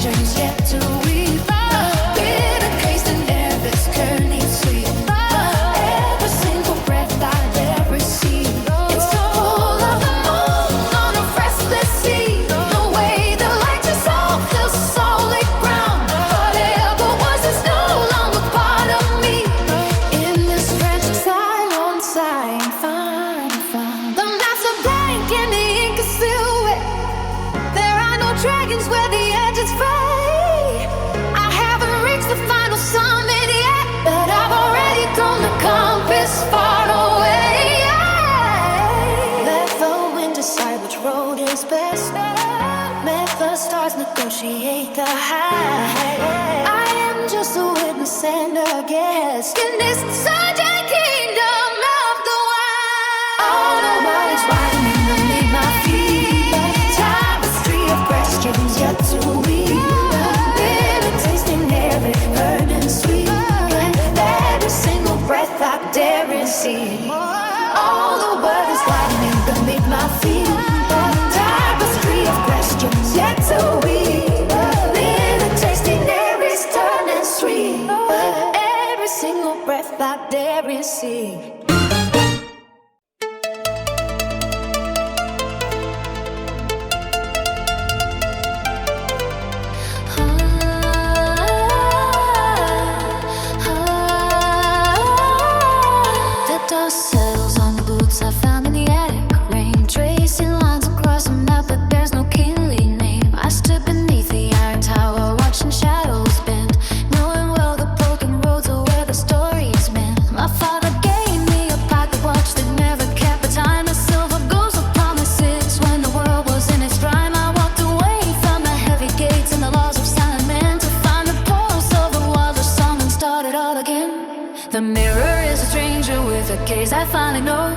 questions yet to weave. Bitter taste in every journey sweet. Every single breath I dare receive. It's the pull of the moon on a restless sea. The way the light is off the solid ground. Whatever was is no longer part of me. In this frantic silence I find the master blank and the ink is still wet. There are no dragons where the edges fray. I haven't reached the final summit yet, but I've already thrown the compass far away. Let the wind decide which road is best. Let the stars negotiate the high. I am just a witness and a guest in this surging kingdom of the wild. All the body's widening beneath my feet. Tapestry of questions yet to weave. Bitter taste in every burning sweet. Every single breath I dare receive. All the world is widening beneath my feet. Tapestry of questions yet to weave. Bitter taste in every turning sweet. Every single breath I dare receive. The dust settles on the boots I found in the attic. Rain tracing lines across the map, but there's no kingly name. I stood beneath the iron tower, watching shadows bend, knowing well the broken roads are where the story's meant. My father gave me a pocket watch that never kept a time. The silver goes of promises when the world was in its prime. I walked away from the heavy gates and the laws of silent men to find the pulse of the wilder song and start it all again. The mirror is a stranger with a case I finally know.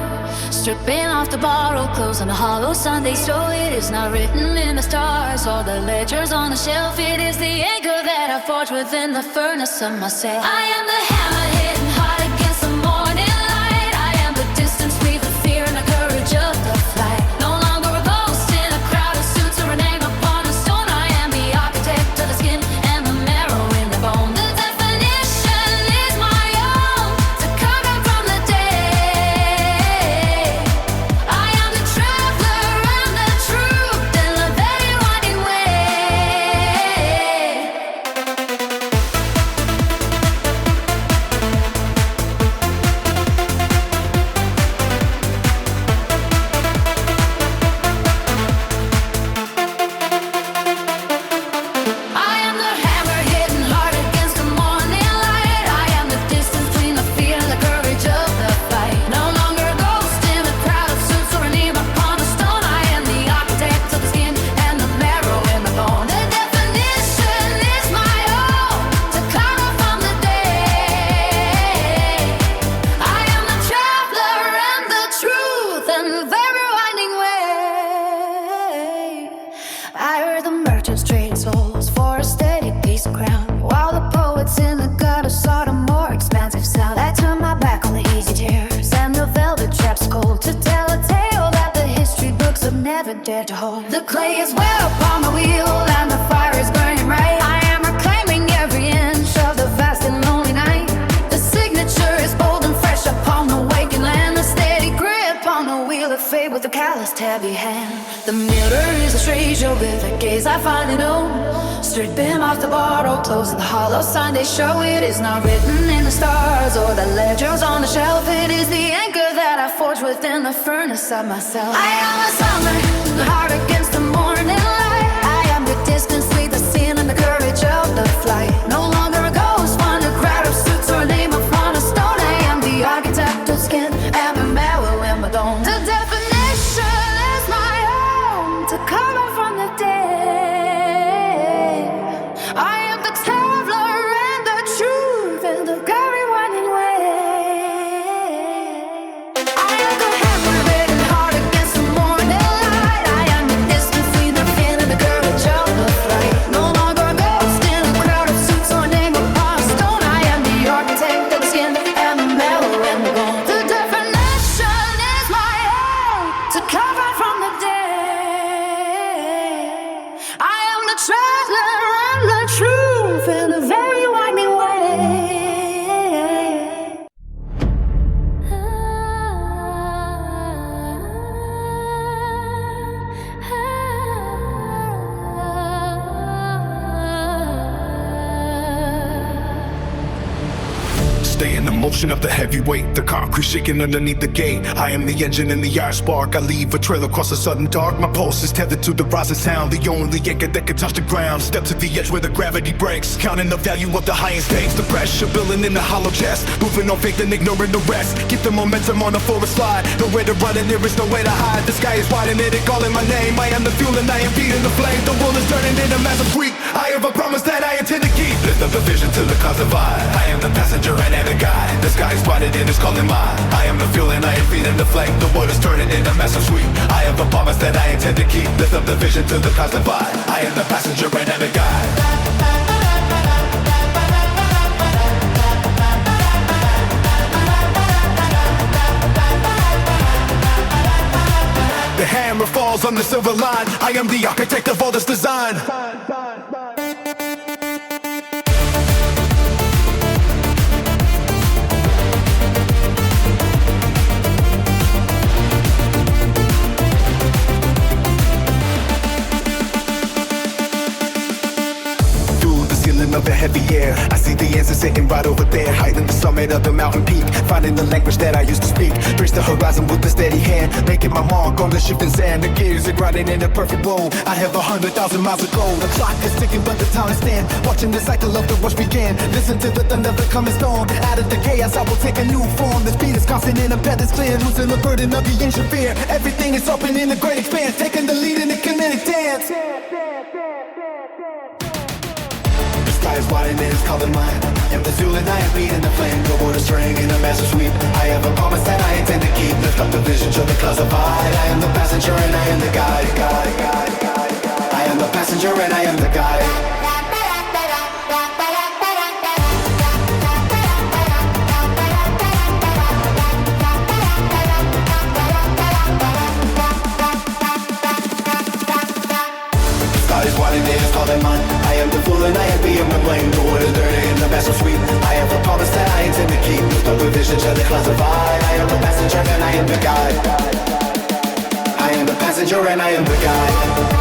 Stripping off the borrowed clothes on a hollow Sunday show. It is not written in the stars or the ledgers on the shelf. It is the anchor that I forged within the furnace of myself. I am the hammer hitting hard against the morning light. I am the distance between the fear and the courage of the flight. No longer a ghost in a crowd of suits or a name upon a stone. I am the architect of the skin and the marrow in the bone. The definition is my own, to cut out from the day. I am the traveler and the truth in the very winding way. I am the hammer hitting hard against the morning light. I am the distance between the fear and the courage of the fight. No longer a ghost in a crowd of suits or a name upon a stone. I am the architect of the skin and the marrow in the bone. The definition is my own, to climb up from the day. I am the traveler and the truth and the very winding way. I heard the merchants trade souls for a steady piece of crown, while the poets in the gutter sought a more expansive sound. I turned my back on the easy chairs and the velvet chaps cold, to tell a tale that the history books have never dared to hold. The clay is wet upon the wheel and the fire is burning bright. I am reclaiming every inch of the vast and lonely night. The signature is bold and fresh upon the waking land. The steady grip on the wheel of fate with a calloused heavy hand. The mirror is a stranger with a gaze I finally know. Stripping off the borrowed clothes and the hollow sign they show. It is not written in the stars or the ledgers on the shelf. It is the anchor that I forged within the furnace of myself. I am a summer, hard against the morning light. I am the distance between the sin and the courage of the flight. No longer a ghost, one a crowd of suits or a name upon a stone. I am the architect of skin and the marrow in my bone. The definition is my own, to come up from the dead. I am the traveler and the truth and the very winding way. I am the hammer hitting hard against the morning light. I am the distance motion of the heavyweight, the concrete shaking underneath the gate. I am the engine and the yard spark. I leave a trail across the sudden dark. My pulse is tethered to the rising sound, the only anchor that can touch the ground. Step to the edge where the gravity breaks, counting the value of the highest stakes. The pressure building in the hollow chest, moving on faith and ignoring the rest. Keep the momentum on a forward slide, nowhere to run and there is nowhere to hide. The sky is wide and it calling my name. I am the fuel and I am feeding the flame. The world is turning into massive freak. I have a promise that I intend to keep. Lift up the vision to the clouds divide. I am the passenger and I am the guide. The sky is wide and it is calling mine. I am the fuel and I am feeding the flame. The world is turning into massive sweep. I have a promise that I intend to keep. Lift up the vision to the clouds divide. I am the passenger and I am the guide. The hammer falls on the silver line. I am the architect of all this design. Of the heavy air, I see the answer sitting right over there, hiding the summit of the mountain peak, finding the language that I used to speak. Reach the horizon with a steady hand, making my mark on the shifting sand. The gears are grinding in a perfect roll. I have 100,000 miles to go. The clock is ticking, but the time is stand. Watching the cycle of the rush begin. Listen to the thunder of the coming storm. Out of the chaos, I will take a new form. The speed is constant and the path is clear. Losing the burden of the ancient fear. Everything is open in a great expanse, taking the lead in the kinetic dance. Sky is wide and it is calling mine. I am the Zulu and I am beating the flame. The water string in a massive sweep. I have a promise that I intend to keep. Lift up the vision to the clouds divide. I am the passenger and I am the guide. I am the passenger and I am the guide. Mine. I am the fool and I am being the blame. The water dirty in the massive sweep. I have a promise that I intend to keep. Lift up the vision to the clouds divide. I am the passenger and I am the guide. I am the passenger and I am the guide.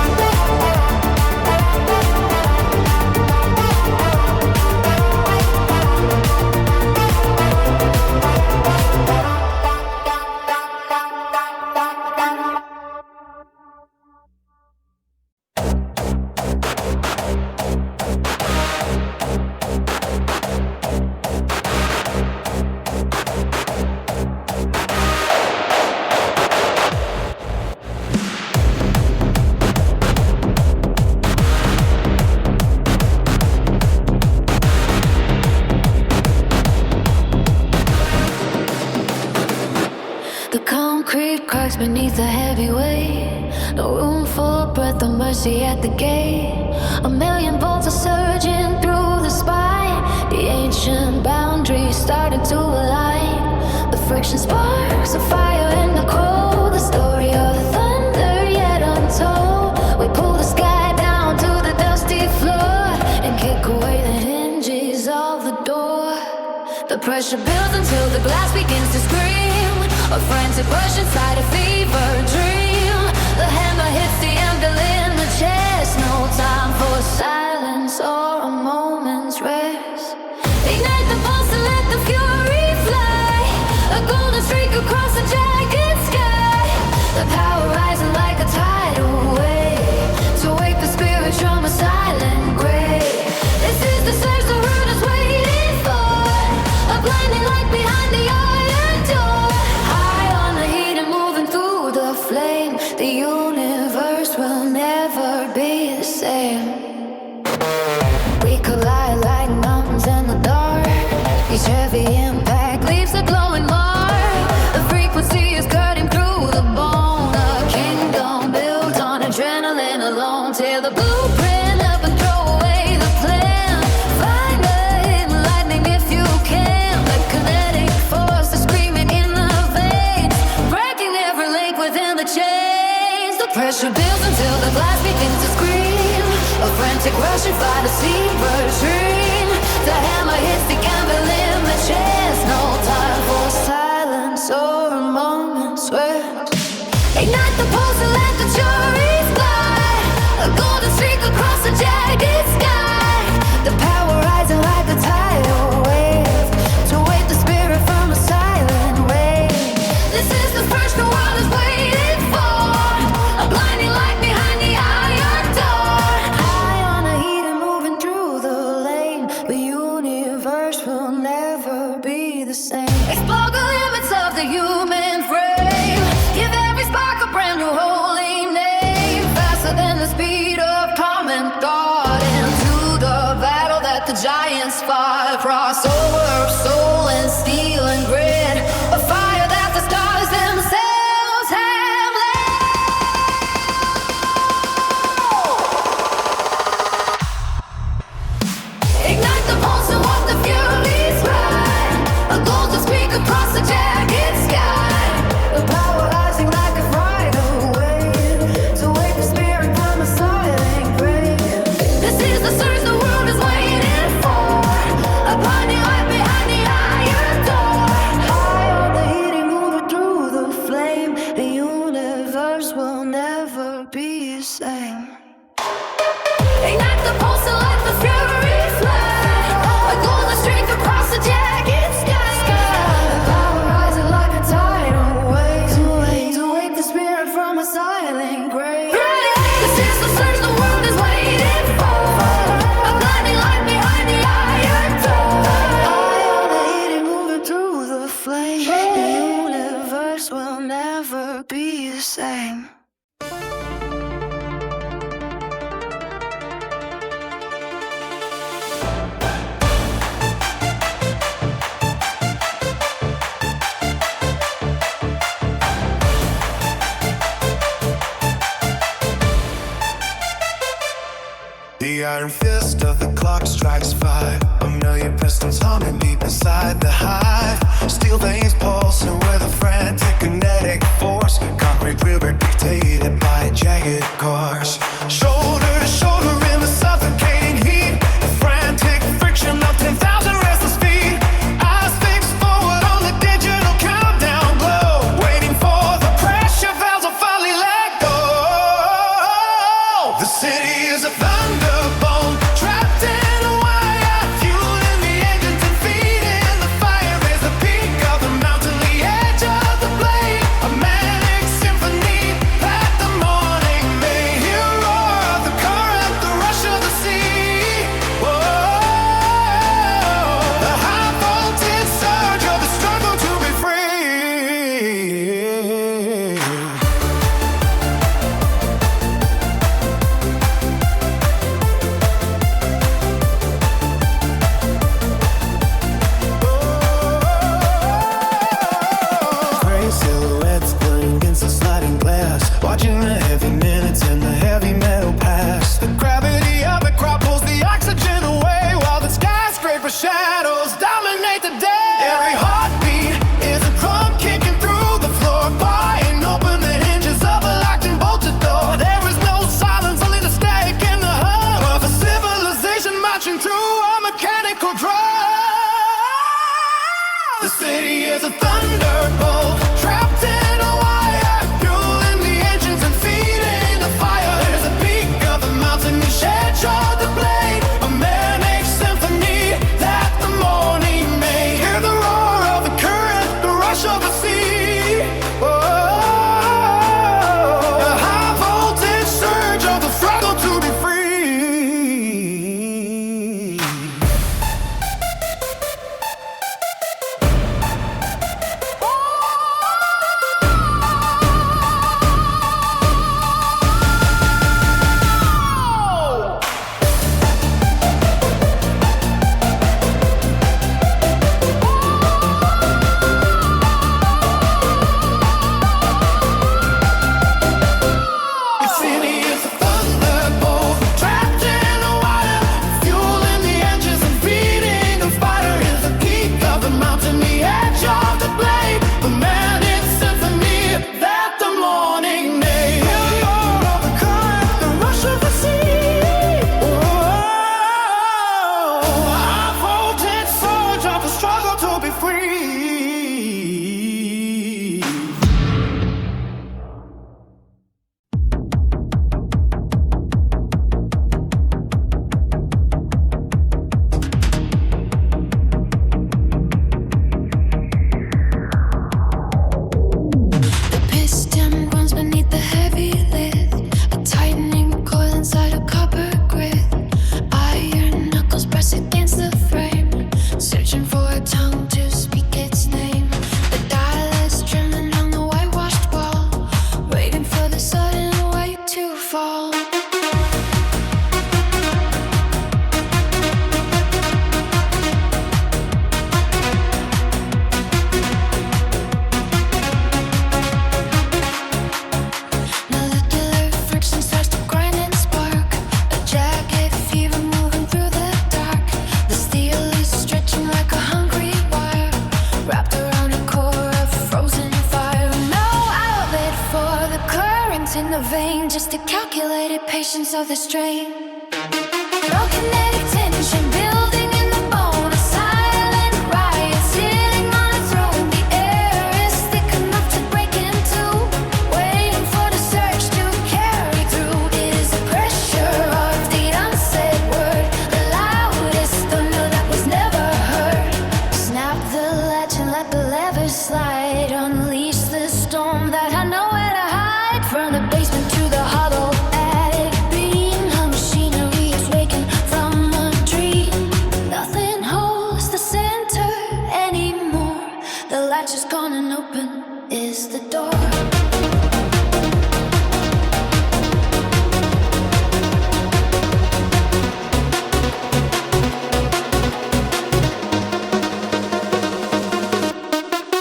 Beneath the heavy weight, no room for breath or mercy at the gate. A million bolts are surging through the spine. The ancient boundaries starting to align. The friction sparks a fire in the cold. The story of the thunder yet untold. We pull the sky down to the dusty floor and kick away the hinges of the door. The pressure builds until the glass begins to scream. A frantic rush inside a fever dream. The hammer hits the anvil in the chest. No time for silence or a moment's rest. Ignite the pulse and let the fury fly. A golden streak across the jagged sky. The power rising like a tidal wave to wake the spirits from a silent grave. This is the surge the world is waiting for. A blinding light behind the iron door. The universe will never be the same. We collide like mountains in the dark. Each heavy impact leaves a glowing mark. The frequency is cutting through the bone. A kingdom built on adrenaline alone. Tear the blueprint up and throw away the plan. Find the hidden lightning if you can. The kinetic force is screaming in the veins, breaking every link within the chain. Pressure builds until the glass begins to scream. A frantic rush and fight a fever dream. The hammer hits the anvil in the chest. No time for silence or a moment's rest. Ignite the pulse and let the juries fly. A golden streak across the jagged sky. The power rising like a tidal wave to wake the spirit the giants fly. Cross over soul and steel and grit, a fire that the stars themselves have lit. Ignite the pulse and walk the furies ride, a golden streak across the jagged sky, the power rising like a bridal wave to wake the spirit from a silent grave. This is the surge the world is waiting for, a blinding light behind the iron door. High on the heating, moving through the flame, the universe will never be the same. Ignite the pulse and let the fury fly, a golden streak across the jagged sky, the power rising like a tidal wave to wake the spirit from a silent grave. This is the surge the world is waiting for, a blinding light behind the iron door. High on the heating, moving through the flame, the universe will never be the same. The iron fist of the clock strikes 5. A million pistons humming deep inside the hive. Steel veins pulsing with a frantic kinetic force. Concrete river dictated by jagged cars. Shoulder to shoulder in the suffocating heat. The frantic friction of 10,000 restless feet. Eyes fixed forward on the digital countdown glow, waiting for the pressure valves will finally let go. The city is a thunderbolt, trapped in a wire, fueling the engines and feeding the fire. Is the peak of the mountain, the edge of the blade, a manic symphony that the morning may hear. Roar of the current, the rush of the sea. Whoa, the high voltage surge of the struggle to be free. Gray silhouettes glowing against the sliding glass, watching the heavy minutes and the heavy metal pass. The gravity of the crowd pulls the oxygen away, while the skyscraper shadows dominate the day. Every heartbeat is a drum kicking through the floor, prying open the hinges of a locked and bolted door. There is no silence, only the stake in the heart of a civilization marching through a mechanical drum. The city is a thunderbolt, trapped in a wire, fueling the engines and feeding the fire. There's a peak of the mountain, the edge of the blade, a manic symphony that the morning may hear. The roar of the current, the rush of the sea. Whoa, the high voltage surge of the struggle to be free. vein, just the calculated patience of the strain. No kinetic tension building in the bone, a silent riot sitting on a throne. The air is thick enough to break into, waiting for the surge to carry through. It is the pressure of the unsaid word, the loudest thunder that was never heard. Snap the latch and let the lever slide, unleash the storm that had nowhere to hide. From the basement to the hollow attic beam, her machinery is waking from a dream. Nothing holds the center anymore. The latch is gone and open is the door.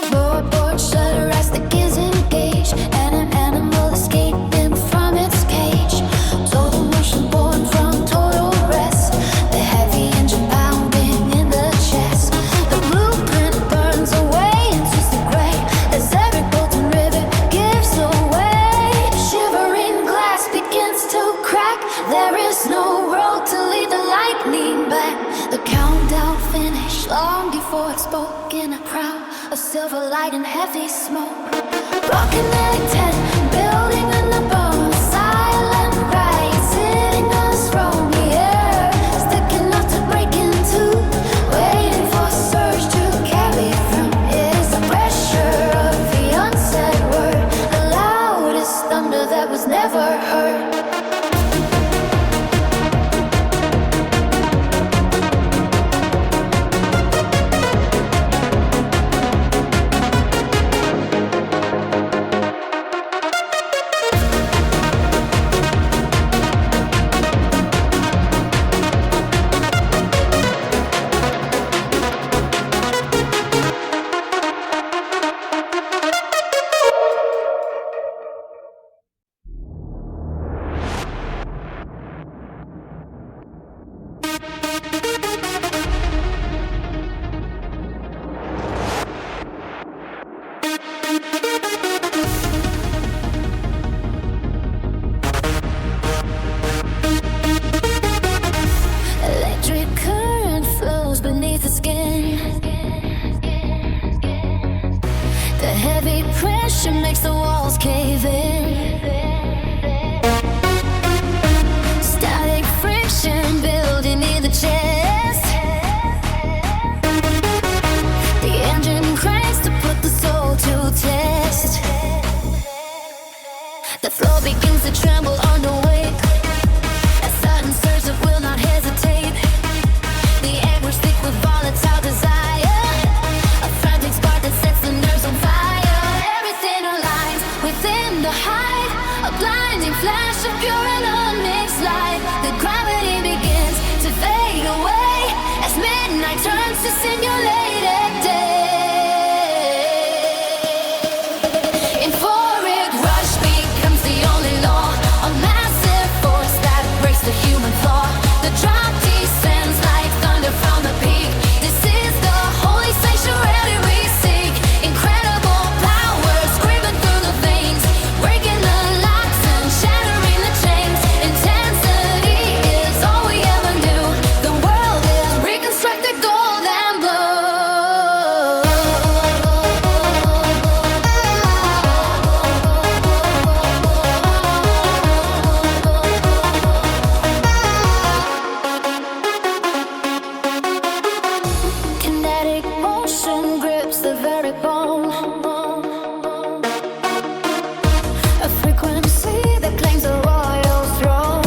Floorboard shutter as the gears engage, and an animal escaping from its cage. Total motion born from total rest, the heavy engine pounding in the chest. The blueprint burns away into the gray as every golden rivet gives away. Shivering glass begins to crack. There is no road to lead the lightning back. The countdown finished long before it spoke in a crowd of silver light and heavy smoke. Broken ten building in the bone, silent riot sitting on a throne. The air is thick enough to break into, waiting for a surge to carry through. It is the pressure of the unsaid word, the loudest thunder that was never heard. Electric current flows beneath the skin. The heavy pressure makes the walls cave in. Static friction building in the chest. The engine cranks to put the soul to test. The floor begins to tremble under weight. A sudden surge that will not hesitate. The air was thick with volatile desire, a frantic spark that sets the nerves on fire. Everything aligns within the height, a blinding flash of pure and unmixed light. The gravity begins to fade away as midnight turns to simulated day. Euphoric rush becomes the only law, a massive force that breaks the human flaw. The drop descends like thunder from the peak. This is the holy sanctuary we seek. Incredible power screaming through the veins, breaking the locks and shattering the chains. Intensity is all we ever knew. The world is reconstructed gold and blue. Kinetic motion grips the very bone, a frequency that claims a royal throne.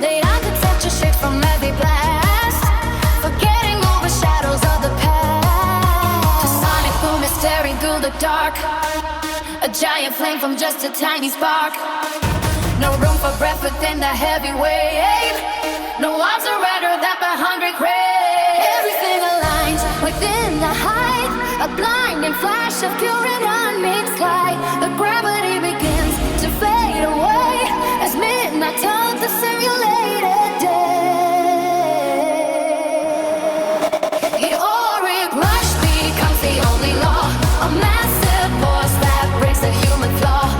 The architecture shakes from every blast, forgetting all the shadows of the past. The sonic boom is tearing through the dark, a giant flame from just a tiny spark. No room for breath within the heavy wave. No arms are redder than the hungry crave. Everything aligns within the height, a blinding flash of pure and unmixed light. The gravity begins to fade away as midnight turns to simulated day. Euphoric rush becomes the only law, a massive force that breaks the human flaw.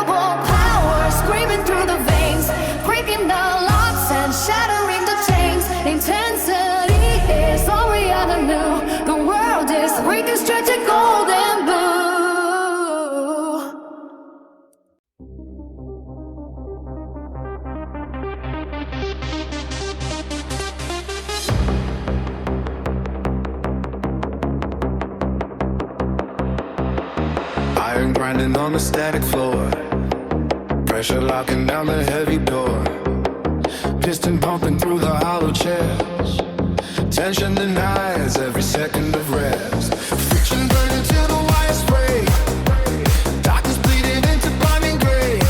unstoppable power screaming through the veins, breaking the locks and shattering the chains. Intensity is all we ever knew. The world is breathing stretching golden blue. Iron grinding on the static floor, pressure locking down the heavy door, piston pumping through the hollow chest, tension denies every second of rest, friction burning till the wires spray, darkness bleeding into blinding gray,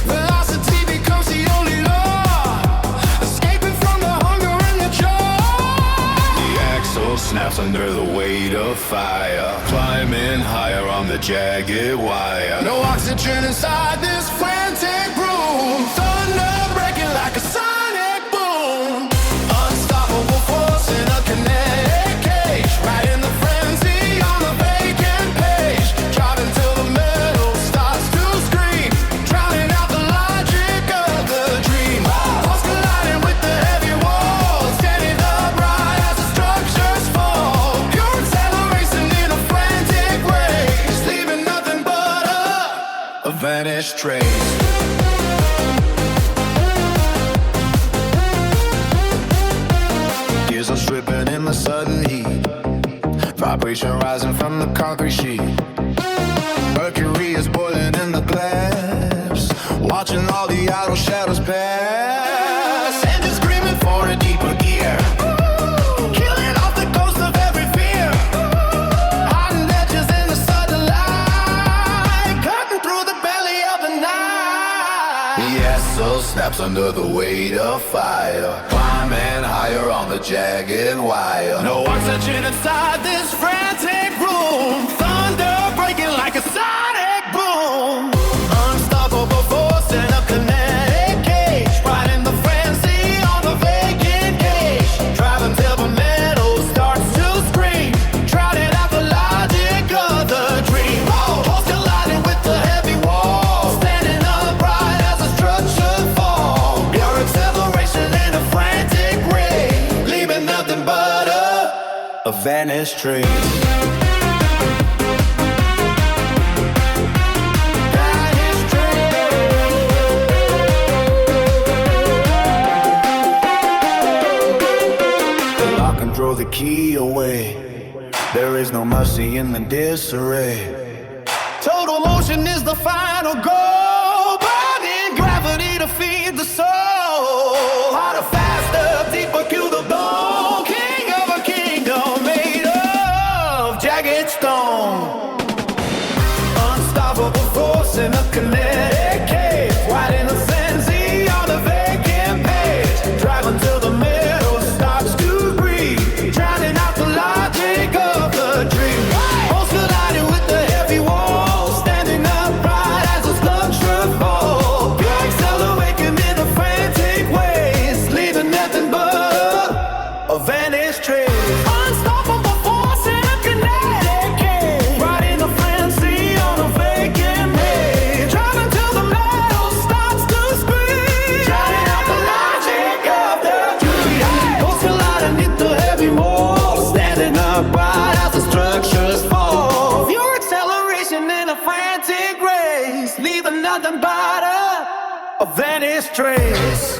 velocity becomes the only law, escaping from the hunger and the joy. The axle snaps under the weight of fire, climbing higher on the jagged wire. No oxygen inside this frantic room, thunder breaking like a sonic boom. Unstoppable force in a kinetic cage, right in the frenzy on the vacant page, driving till the metal starts to scream, drowning out the logic of the dream. Pulse colliding with the heavy walls, standing upright as the structures fall. Pure acceleration in a frantic race, leaving nothing but a vanished trace. Gears are stripping in the sudden heat, vibration rising from the concrete sheet. Mercury is boiling in the glass, watching all the idle shadows pass. Engine screaming for a deeper gear, killing off the ghost of every fear. Hiding edges in the sudden light, cutting through the belly of the night. The axle snaps under the weight of fire, climbing higher on the jagged wire. No oxygen inside this frantic room, thunder breaking like a sonic boom. Unstoppable force in a kinetic cage, right in the frenzy on the vacant cage, driving till the metal starts to scream, drowning out the logic of the dream. Pulse colliding with the heavy wall, standing upright as the structure fall. Pure acceleration in a frantic race, leaving nothing but a vanished trace. Throw the key away, there is no mercy in the disarray. Total motion is the final goal, burning gravity to feed the soul. Harder, faster, deeper, kill the bone. King of a kingdom made of jagged stone. Unstoppable force in a kinetic cage, right in the frenzy on the vacant page, driving till the middle starts to breathe, drowning out the logic of the dream. Pulse colliding with the heavy walls, standing upright as the structure falls. Pure acceleration in a frantic ways, leaving nothing but a vanished trace. Unstoppable force in a kinetic cage, right in the frenzy on a vacant page, driving till the metal starts to scream, drowning out the logic of the dream. Pulse colliding with the heavy walls, standing upright as the structures fall. Pure acceleration in a frantic race, leaving nothing but a vanished trace.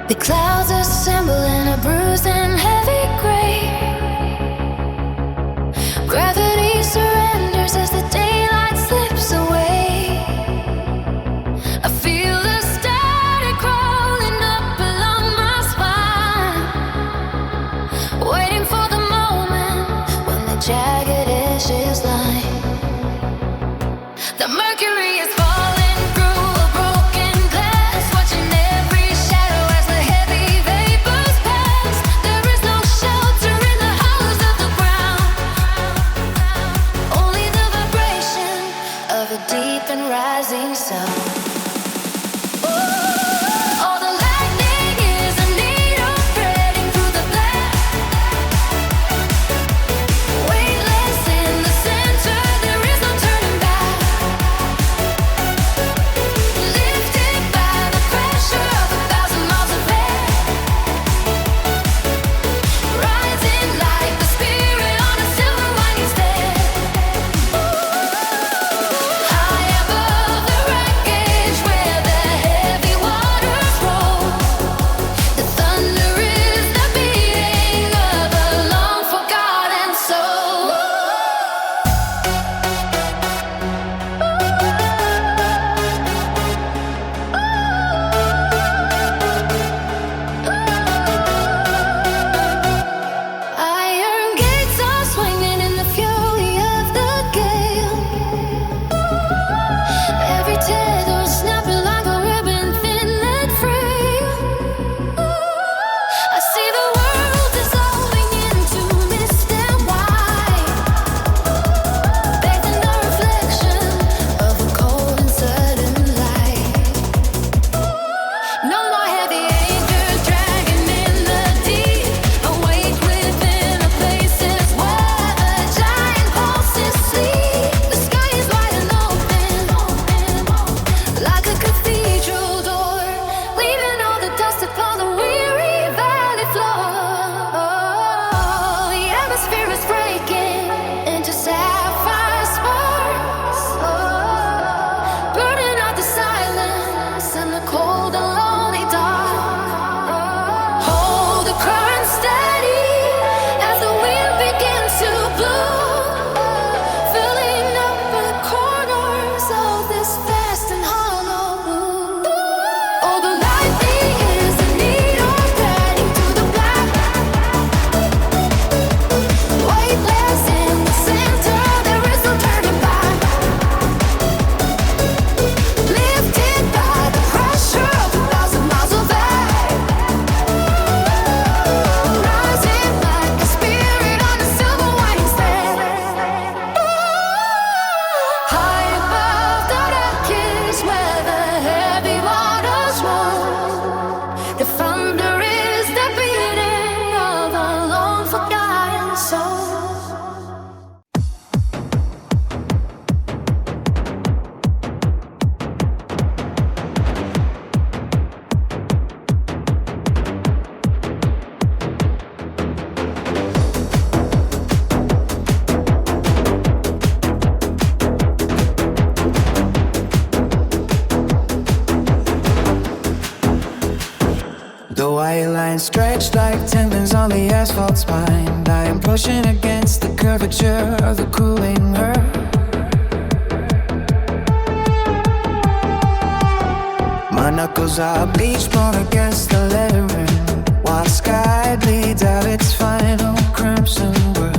The clouds assemble in a bruised and heavy gray. Gravity surrenders as the daylight slips away. I feel the static crawling up along my spine, waiting for the moment when the jagged edges lie. The mercury is falling through a broken glass, watching every shadow as the heavy veil white lines stretched like tendons on the asphalt spine. I am pushing against the curvature of the cooling earth. My knuckles are bleached bone against the lettering, while Skye bleeds out its final crimson words.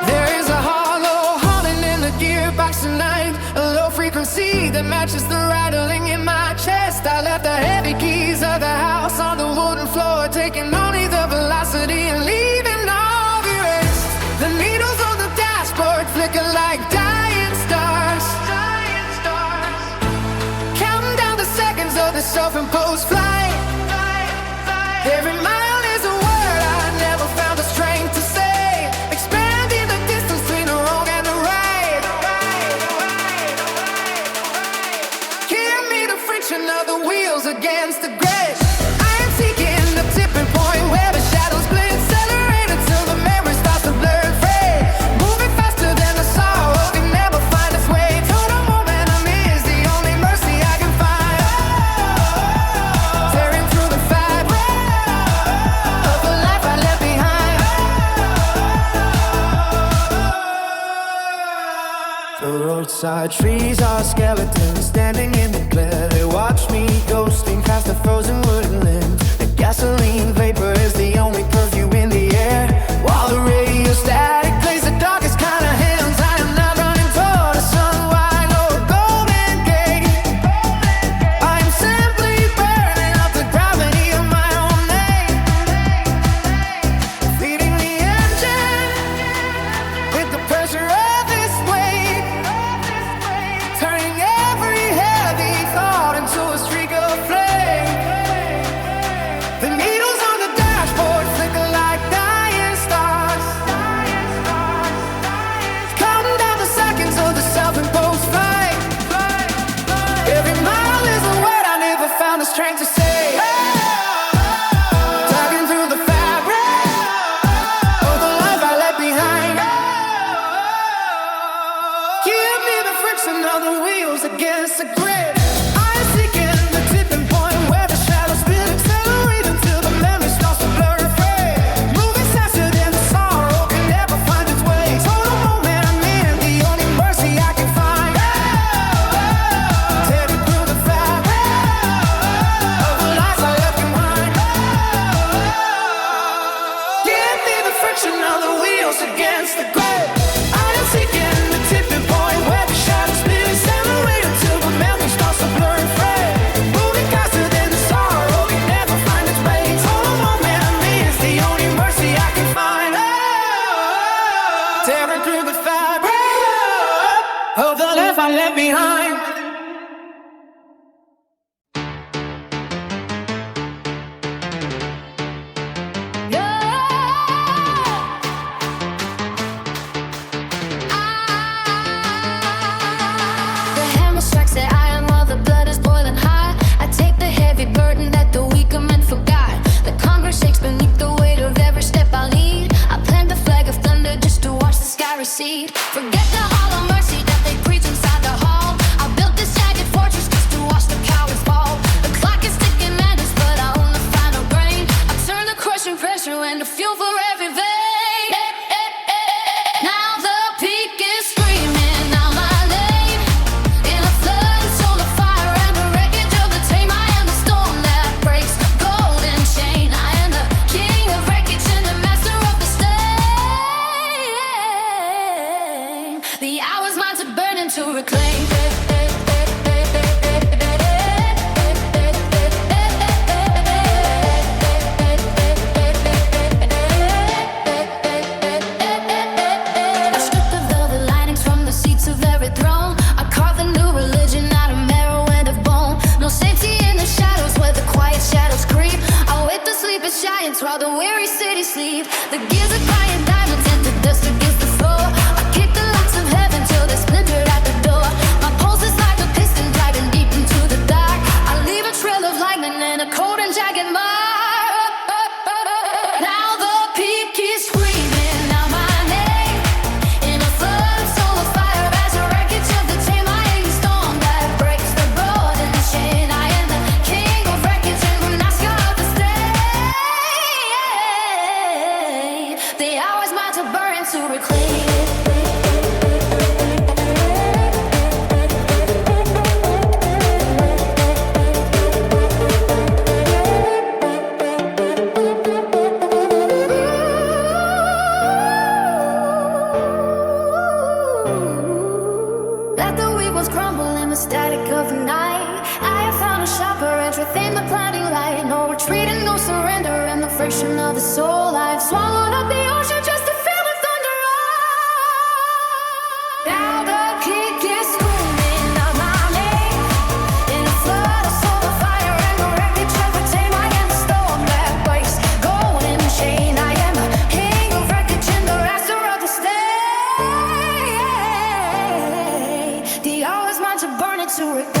There is a hollow humming in the gearbox tonight, a low frequency that matches the rattling in my chest. I left the heavy keys of the house on the wooden floor, taking only the velocity and leaving all the rest. The needles on the dashboard flicker like dying stars, counting down the seconds of the self-imposed flight. Every mile is a word I never found the strength to say, expanding the distance between the wrong and the right. Give me the friction of the wheels against the grid. I am seeking the tipping point where the shadows split, accelerate until the memory starts to blur and fade. Moving faster than the sorrow can never find its way. Total momentum is the only mercy I can find. Tearing through the fabric of the life I left behind. The roadside trees are skeletons standing in the glare. They watch me ghosting past the frozen woodland. The gasoline vapor is the only perfume in the air, while the radio static plays the darkest kind of hymns. I am not running toward a sun wide or a golden gate. I am simply burning up the gravity of my own name, feeding the engine with the pressure of this weight, turning every heavy thought into a streak of flame. The needles on the dashboard flicker like dying stars, counting down the seconds of the self-imposed flight. Every mile is a word I never found the strength to say. Diving through the fabric of the life I left behind. Give me the friction of the wheels against the grid. I'm seeking the tipping point where the shadows spin, accelerate until the memory starts to blur and fade. Moving faster than the sorrow can never find its way. Total momentum is the only mercy I can find. Tearing through the fabric of the life I left behind. Give me the friction of the wheels against the grid. I am seeking the tipping point where the shadows spin, accelerate until the memory starts to blur and fade. Moving faster than the sorrow can never find its way. Total momentum is the only mercy I can find. Tearing through the fabric of the life I left behind. The hammer strikes at I am while the blood is boiling hot. I take the heavy burden that the weaker men forgot. The Congress shakes beneath the weight of every step I lead. I plant the flag of thunder just to watch the sky recede. Forget the hollow mercy that they preach inside the hall. I built this jagged fortress just to watch the cowards fall. The clock is ticking madness, but I own the final grain. I turn the crushing pressure into fuel for every vein. Now the peak is screaming out my name. In a flood of solar fire and the wreckage of the tame, I am the storm that breaks the golden chain. I am the king of wreckage and the master of the stain. The hour's mine to burn and to reclaim. I strip the velvet linings from the seats of every throne. I carve a new religion out of marrow and of bone. No safety in the shadows where the quiet shadows creep. I wait the sleeping giants while the weary city sleep. The gears are crying diamonds into dust against the floor. I kick the locks of heaven till they're splintered at the door. My pulse is like a piston driving deep into the dark. I leave a trail of lightning and a cold and jagged mark. Now the peak is screaming out my name. In a flood of solar fire as a wreckage of the tame, I am the storm that breaks the golden the weavils crumbling with static of the night. I have found a sharper edge within the blinding light. No retreat and no surrender, and the friction of the soul. I've swallowed up the ocean just to feel the thunder roll. Now the kick is screaming out my name in a flood of solar fire and the wreckage of a tame. I am the storm that breaks golden chain. I am the king of wreckage and the master of the state. The hour is mine to burn it to reclaim.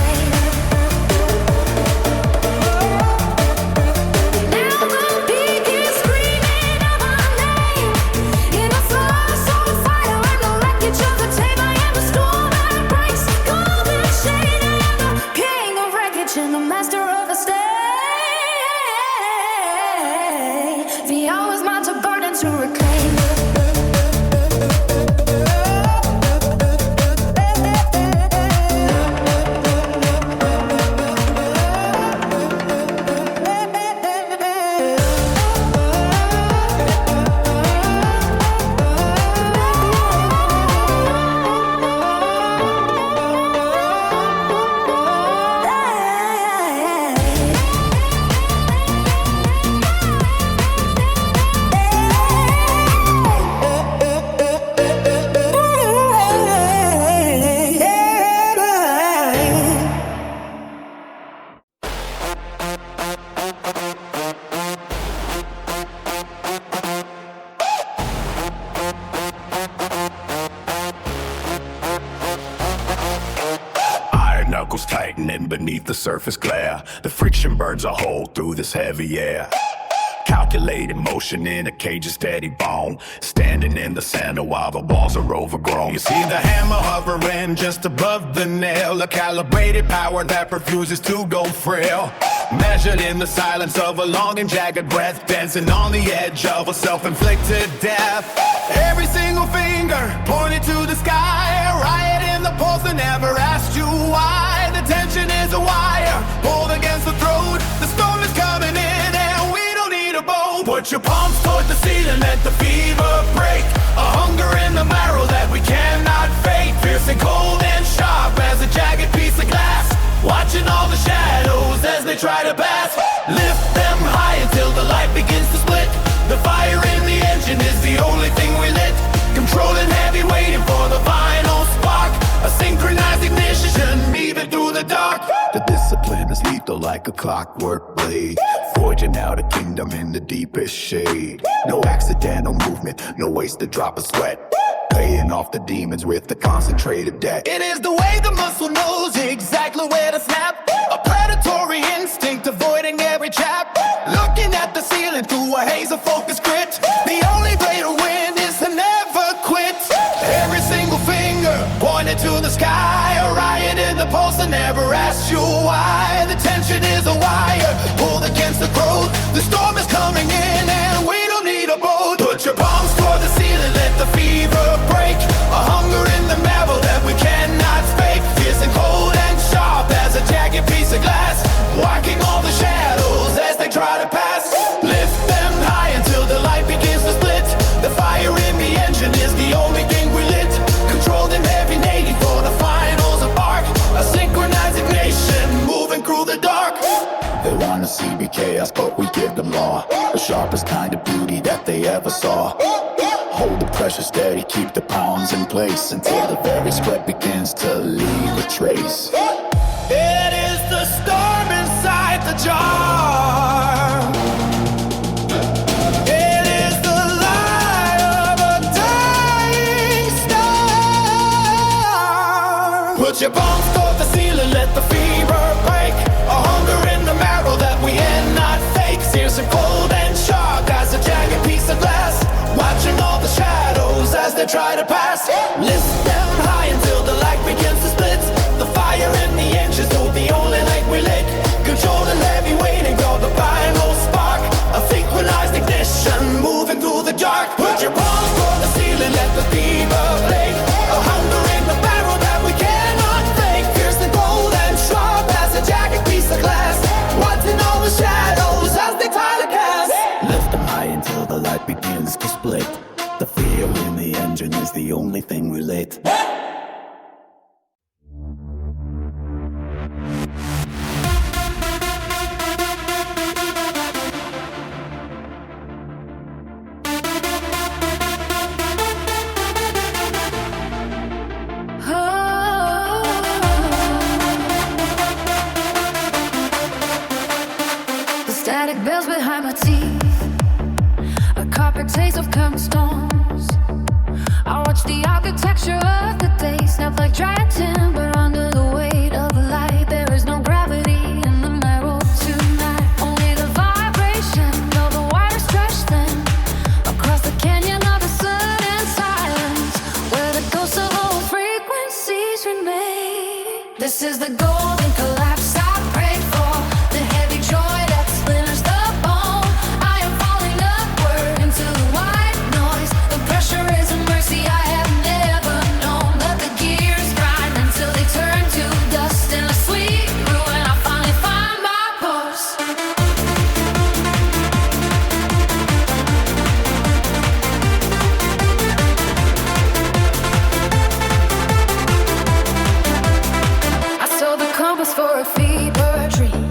Beneath the surface glare, the friction burns a hole through this heavy air. Calculated motion in a cage of steady bone, standing in the center while the walls are overgrown. You see the hammer hovering just above the nail, a calibrated power that refuses to go frail. Measured in the silence of a long and jagged breath, dancing on the edge of a self-inflicted death. Every single finger pointed to the sky, a riot in the pulse that never asked you why. The tension is a wire pulled against the throat. The storm is coming in and we don't need a boat. Put your palms toward the ceiling, let the fever break. A hunger in the marrow that we cannot fake. Fierce and cold and sharp as a jagged piece of glass. Watching all the shadows as they try to pass. Lift them high until the light begins to split. The fire in the engine is the only thing we lit. Controlling heavy, waiting for the final spark. A synchronized ignition, even through the dark. The discipline is lethal like a clockwork blade, forging out a kingdom in the deepest shade. No accidental movement, no wasted drop of sweat, paying off the demons with the concentrated debt. It is the way the muscle knows exactly where to snap. A predatory instinct avoiding every trap. Looking at the ceiling through a haze of focus grit. The only way to win is to never quit. Every single finger pointed to the sky, a riot in the pulse that never asked you why. The tension is a wire pulled against the throat. The storm is coming in and we don't need a boat. Put your palms toward the ceiling, let the fever break. A hunger in the marrow that we cannot fake. Fierce and cold and sharp as a jagged piece of glass. Walking all the shadows as they try to pass. Lift them high until the light begins to split. The fire in the engine is the only thing we lit. Controlled and heavy native for the finals spark. A synchronized ignition moving through the dark. They wanna see me chaos, but we give them law. The sharpest kind of beauty that they ever saw. Hold the pressure steady, keep the pounds in place until the very sweat begins to leave a trace. It is the storm inside the jar. It is the light of a dying star. Put your palms toward the ceiling, let the fever break. A hunger in the marrow that we end not fake. Fierce and cold and sharp as a jagged piece of glass. Watching all the shadows as they try to pass. Lift them high until the light begins to split. The fire in the engine is the only light we lit. Controlling heavy, waiting for the final spark. A synchronized ignition moving through the dark. Put your palms toward the ceiling, let the fever flame. A hunger in the barrel that we cannot fake. Fierce and cold and sharp as a jagged piece of glass. Watching all the shadows as they try to cast. Lift them high until the light begins to split. The fear in the engine is the only thing we lit. bells behind my teeth, a carpet taste of coming storms. I watch the architecture of the day snap like dry timber under the weight of the light. There is no gravity in the marrow tonight, only the vibration of the wire stretched thin across the canyon of the sudden silence, where the ghosts of old frequencies remain. This is the golden collapse I prayed for, the heavy joy that splinters the bone. I am falling upward into the white noise. The pressure is a mercy I have never known. Let the gears grind until they turn to dust. In a sweet ruin, I finally find my pulse. I saw the compass for a fever dream,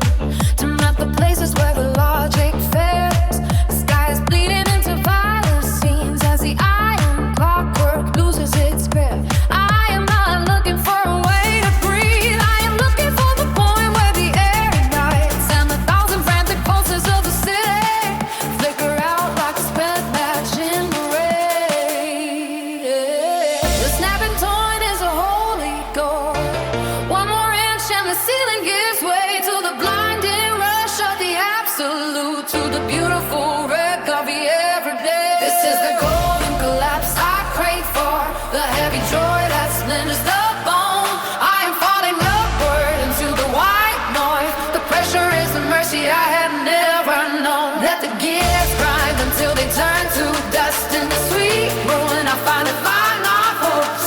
to map the places where the logic fails. The sky is bleeding into violet scenes as the iron clockwork loses its grip. I am not looking for a way to breathe. I am looking for the point where the air ignites and the thousand frantic pulses of the city flicker out like a spent match in the rain. The snapping torn is a holy goal. One more inch and the ceiling gives way to the blinding rush of the absolute, to the beautiful wreck of the everyday. This is the golden collapse I prayed for, the heavy joy that splinters the bone. I am falling upward into the white noise. The pressure is a mercy I had never known. Let the gears grind until they turn to dust. In the sweet ruin, I finally find my hopes.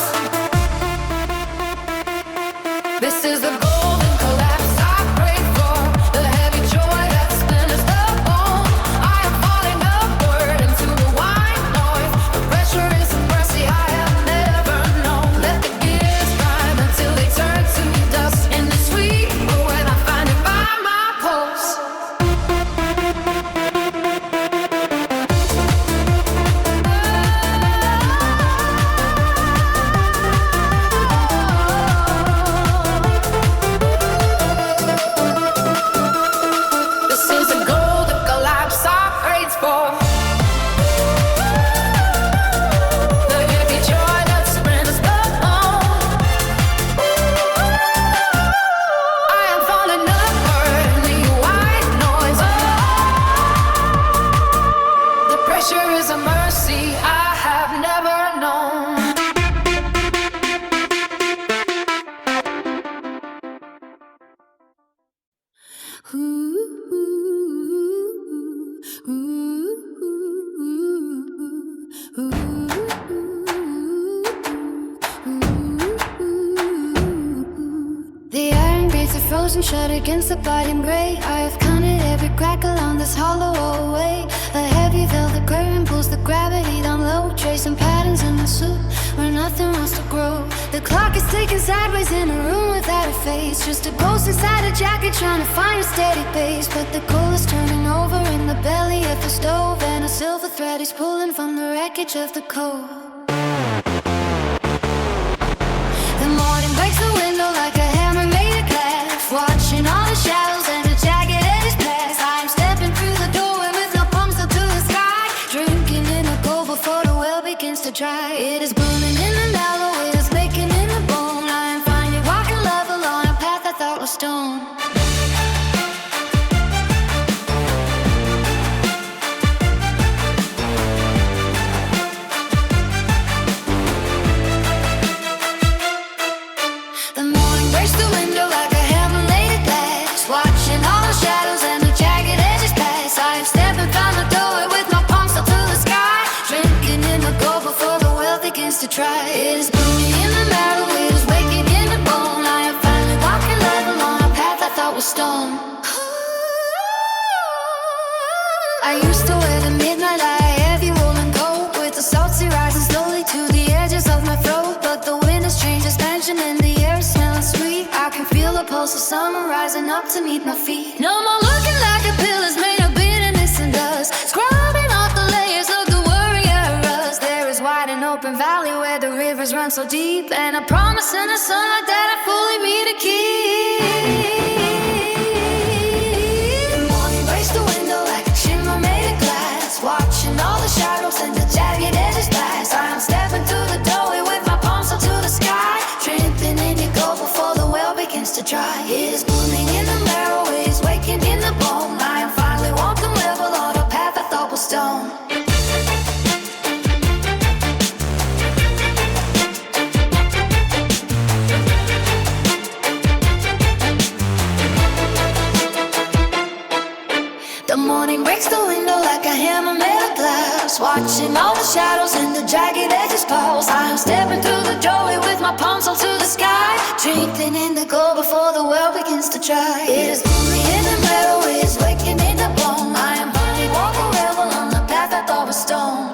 This is the golden collapse I prayed for, the heavy joy that splinters the bone. I am falling upward into the white noise. The pressure is a mercy I have never known. Let the gears grind until they turn to dust. In the sweet ruin, I finally find my pulse. This is the golden collapse I prayed for, the heavy joy that splinters the bone. I am falling upward in the white noise. The pressure is a mercy I have never known. The iron gates are frozen shut against the biting gray. I have counted every crack along this hollow hallway. A heavy velvet curtain pulls the gravity down low, tracing patterns in the soup where nothing wants to grow. The clock is ticking sideways in a room without a face, just a ghost inside a jacket trying to find a steady pace. But the coal is turning over in the belly of the stove, and a silver thread is pulling from the wreckage of the coal. The morning breaks the window like a hammer made of glass, watching all the shadows and the jagged edges pass. I'm stepping through the doorway with no palms up to the sky, drinking in the cold before the well begins to dry. It is burning in the marrow, it is making in the bone. I am finally walking love along a path I thought was stone. The morning breaks the window like a hammer laid of glass, watching all the shadows and the jagged edges pass. I am stepping from the doorway with my palms up to the sky, drinking in the cold before the well begins to dry. It is burning in the marrow, it is waking in the bone. I am finally walking love along a path I thought was stone. I used to wear the midnight light, heavy woolen coat with the salty rising slowly to the edges of my throat. But the wind has changed its tension and the air is smelling sweet. I can feel the pulse of summer rising up to meet my feet. No more looking like a pill is made of bitterness and dust, scrubbing off the layers of the warrior rust. There is wide and open valley where the rivers run so deep, and a promise and a sunlight that I fully mean to keep. The morning breaks the window like begins to dry. It is blooming in the marrow, it is waking in the bone. I am finally walking level on a path I thought was stone. The morning breaks the window like a hammer made of glass, watching all the shadows and the jagged edges pulse. I am stepping through the doorway with my palms up to the sky, drinking in the glow before the world begins to dry. It is gloomy in the meadow, it is waking in the bone. I am finally walking level on the path I thought was stone.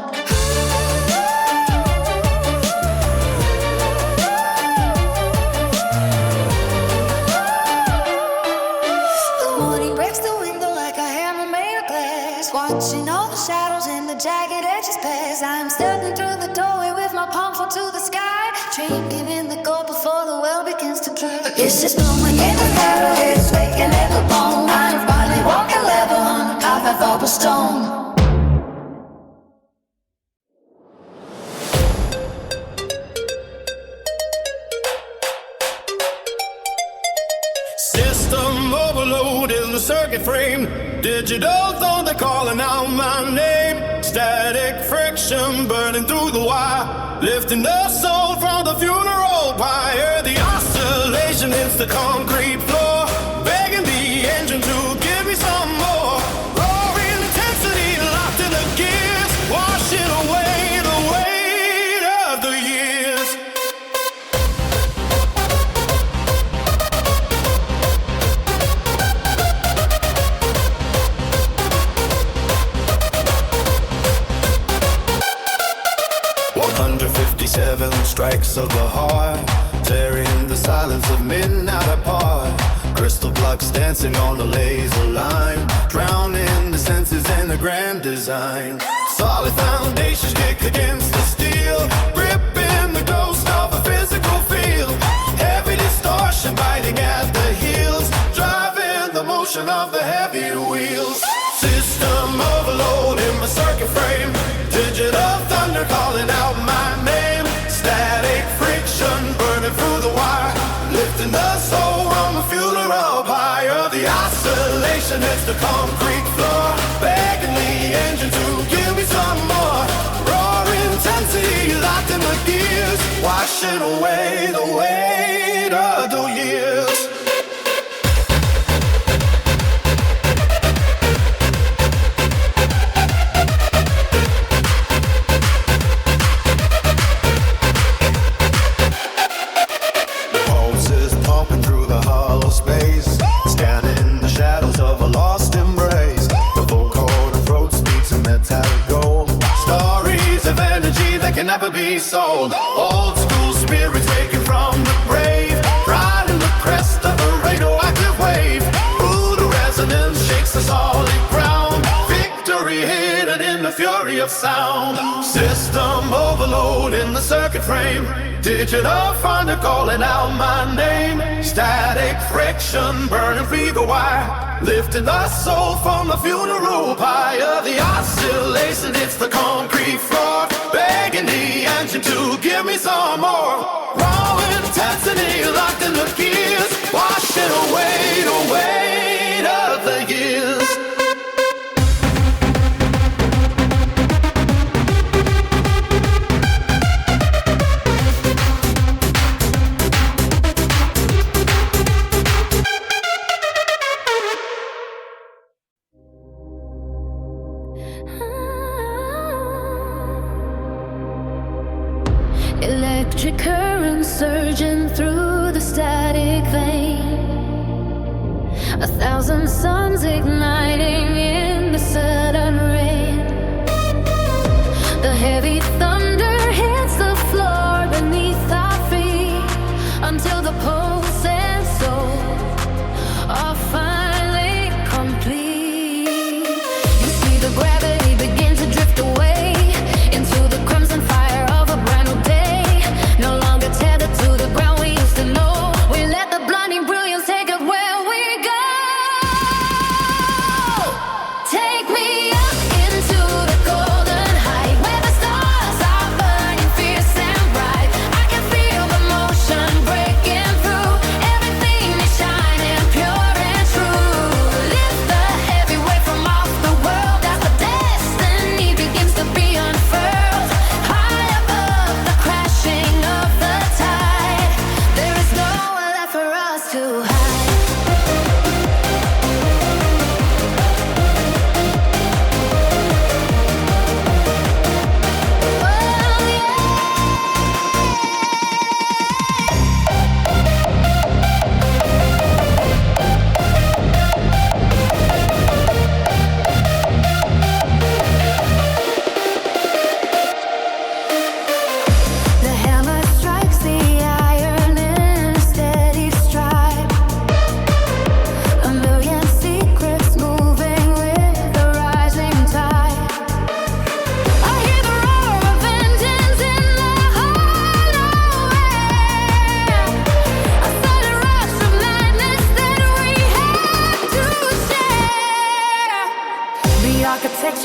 Watching all the shadows and the jagged edges pass, I am stepping through the doorway with my palms up to the sky, drinking in the gold before the well begins to dry. It's just blooming in the meadow, it's waking in the bone. I am finally walking level on the path I thought was stone. System overload in the circuit frame. Digital thunder calling out my name. Static friction burning through the wire, lifting the soul from the funeral pyre. The oscillation hits the concrete floor, begging the engine to give me some more. Roaring intensity locked in the gears, washing away the weight of the years. 157 strikes of the heart, tearing the silence of midnight apart. Crystal blocks dancing on the laser line, drowning the senses in the grand design. Solid foundations kick against the steel, gripping the ghost of a physical field. Heavy distortion biting at the heels, driving the motion of the heavy wheels. System overload in my circuit frame. Digital thunder calling out my name. Static friction burning through the wire, lifting the soul from a funeral pyre. The oscillation hits the concrete floor, begging the engine to give me some more. Roaring intensity locked in the gears, washing away the weight of the years. Can never be sold. Old school spirits taken from the grave, riding the crest of a radioactive wave. Brutal resonance shakes the solid ground, victory hidden in the fury of sound. System overload in the circuit frame. Digital thunder calling out my name. Static friction burning through the wire, lifting the soul from the funeral pyre. The oscillation hits the concrete floor, begging the engine to give me some more. Raw intensity locked in the gears, washing away the weight of the years. Electric current surging through the static vein, 1,000 suns igniting in the sudden rain. The heavy thunder hits the floor beneath our feet, until the pulse and soul are finally complete. You see the gravity begin to drift away into the crimson fire of a brand new day. No longer tethered to the ground we used to know. We let the blinding brilliance take us where we go. too high.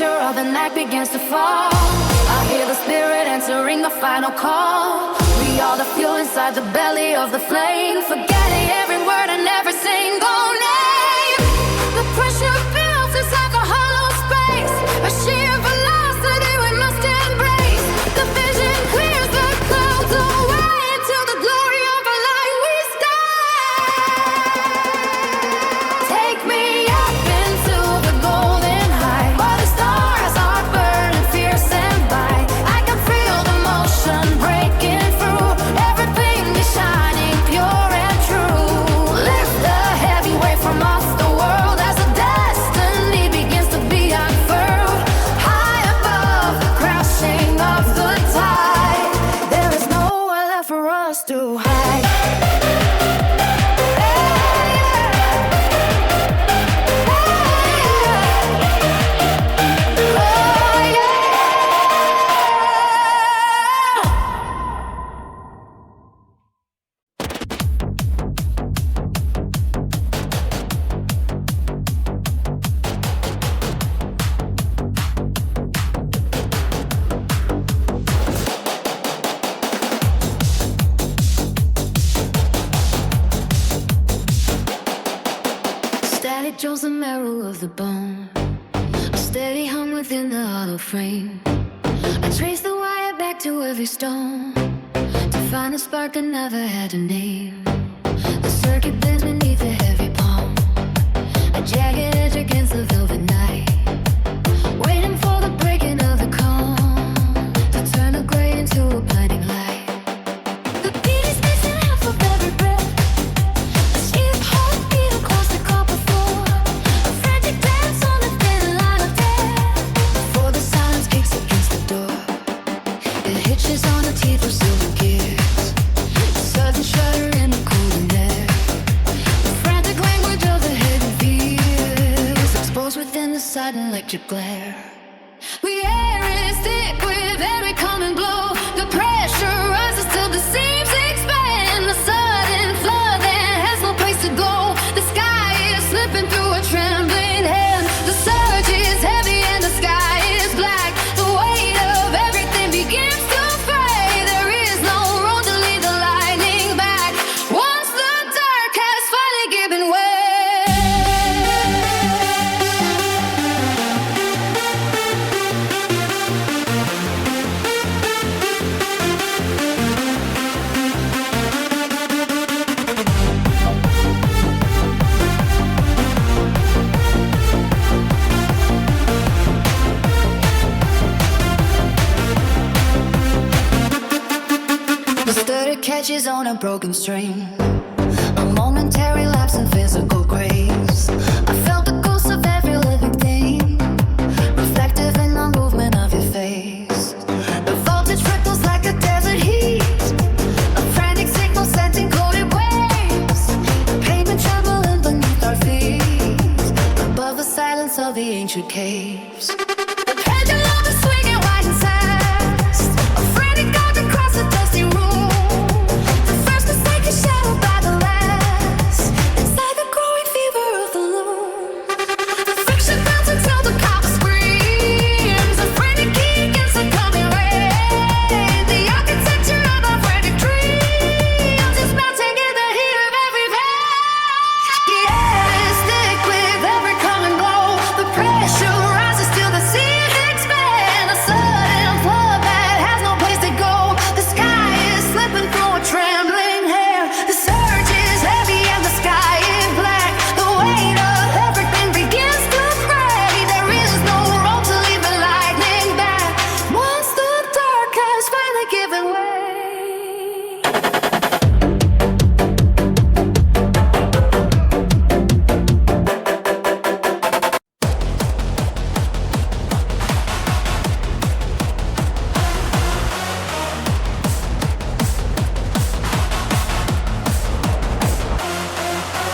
Of the night begins to fall. I hear the spirit answering the final call. We are the fuel inside the belly of the flame, forgetting every word and every single name. The pressure builds, it's like a hollow space, a sheer velocity we must embrace. The vision clears the clouds away into the glory of a light we stay. Take me up into the golden high, where the stars are burning fierce and bright. I can feel the motion breaking through, everything is shining pure and true. Lift the heavy weight from off the world as the destiny begins to be unfurled. High above, crashing off the tide, there is nowhere left for us to hide. Static draws the marrow of the bone, a steady hum within the hollow frame. I trace the wire back to every stone, to find a spark that never had a name. The circuit bends beneath the heavy palm, a jagged edge against the velvet night, waiting for the breaking of the calm, to turn the gray into a blinding light. The beat is missing half of every breath, a steep heartbeat across the copper floor, a frantic dance on the thin line of death, before the silence kicks against the door. It hitches on the teeth of silver gears, a sudden shudder in the cooling air. The frantic language of the hidden fears, exposed within the sudden electric glare. We air is thick with every coming blow. The pressure rises till the seams expand. The sudden flood that has no place to go. The sky is slipping through a trembling hand. The surge is heavy and the sky is black. The weight of everything begins to fray. There is no road to lead the lightning back, once the dark has finally given way. The sturdy catches on a broken string, a momentary lapse in physical grace. I felt the ghost of every living thing, reflective in the movement of your face. The voltage ripples like a desert heat, a frantic signal sending coded waves. The pavement trembling beneath our feet, above the silence of the ancient caves. The pendulum is swinging wide and fast, a frantic arc across the dusty room. The first mistake is shadowed by the last, inside the growing fever of the loom. The friction builds until the copper screams, a frantic key against the coming rain. The architecture of our frantic dreams is melting in the heat of every vein. The air is thick with every coming blow. The pressure rises till the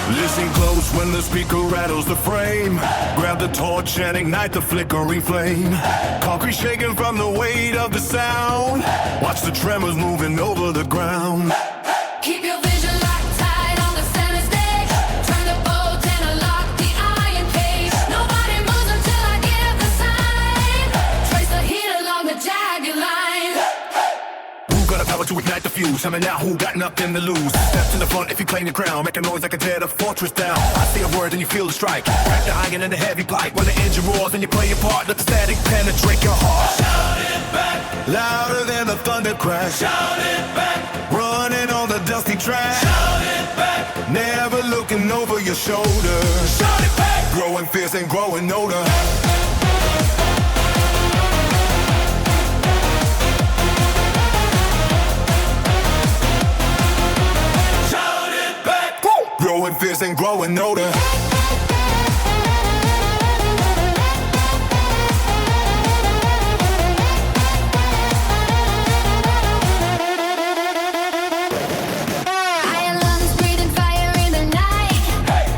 Listen close when the speaker rattles the frame. Grab the torch and ignite the flickering flame. Concrete shaking from the weight of the sound. Watch the tremors moving over the ground. Keep your vision locked tight on the center stage. Turn the bolt and unlock the iron cage. Nobody moves until I give the sign. Trace the heat along the jagged line. Who got the power to ignite the fuse? Tell me now, who got nothing to lose? Step to the front if you claim your crown. Make a noise like a tear the fortress down. I say a word and you feel the strike. Crack the iron and the heavy blight. When the engine roars and you play your part, let the static penetrate your heart. Shout it back, Louder than the thunder crash. shout it back, Running on the dusty track. shout it back, Never looking over your shoulder. shout it back. Growing fierce and growing older. Shout it back. Growing fierce and growing older. Iron lungs breathing fire in the night,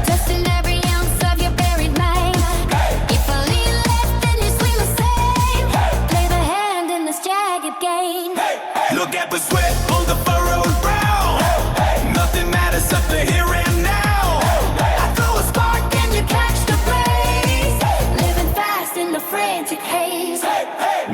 testing every ounce of your buried mind. If I lean left, then you swing the same. Play the hand in this jagged game. Look at the sweat on the furrowed brow. Nothing matters up to here and now. I throw a spark and you catch the blaze. Living fast in the frantic haze.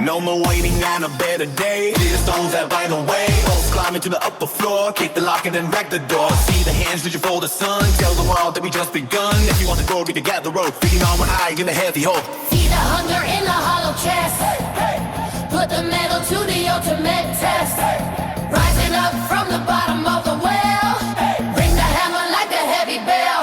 No more waiting on a better day. See the stones that light the way. Bolts climbing to the upper floor. Kick the lock and then wreck the door. See the hands reaching for the sun. Tell the world that we just begun. If you want the glory to gather rope. Feeding on one eye in a heavy hope. See the hunger in the hollow chest. Put the metal to the ultimate test. Rising up from the bottom of the well. Ring the hammer like a heavy bell.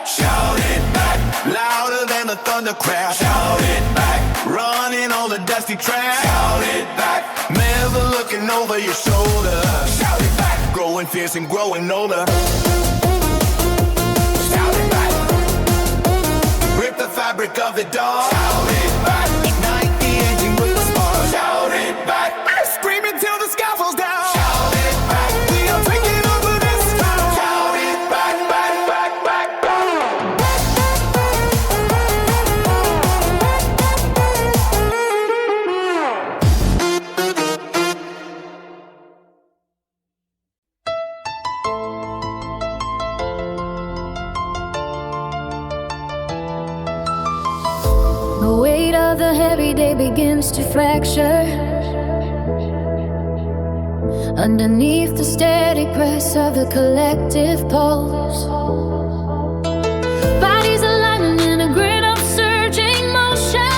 Shout it back, Louder than the thunder crash. shout it back, Running on the dusty track. shout it back, Never looking over your shoulder. shout it back, Growing fierce and growing older. shout it back, Rip the fabric of the dark. shout it back, Ignite the engine with the spark. shout it back, Screaming till the sky falls down. shout it back, We are taking over this town. shout it back, back, back, back, back. The weight of the heavy day begins to fracture underneath the steady press of the collective pulse. Bodies aligning in a grid of surging motion,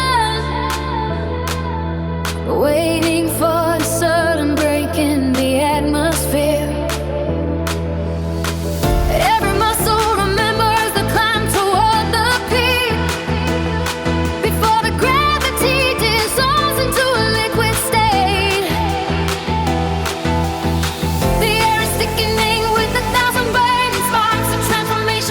waiting for a sudden break in the atmosphere. Every muscle remembers the climb toward the peak before the gravity dissolves into a liquid state. The air is thickening with 1,000 burning sparks of transformation.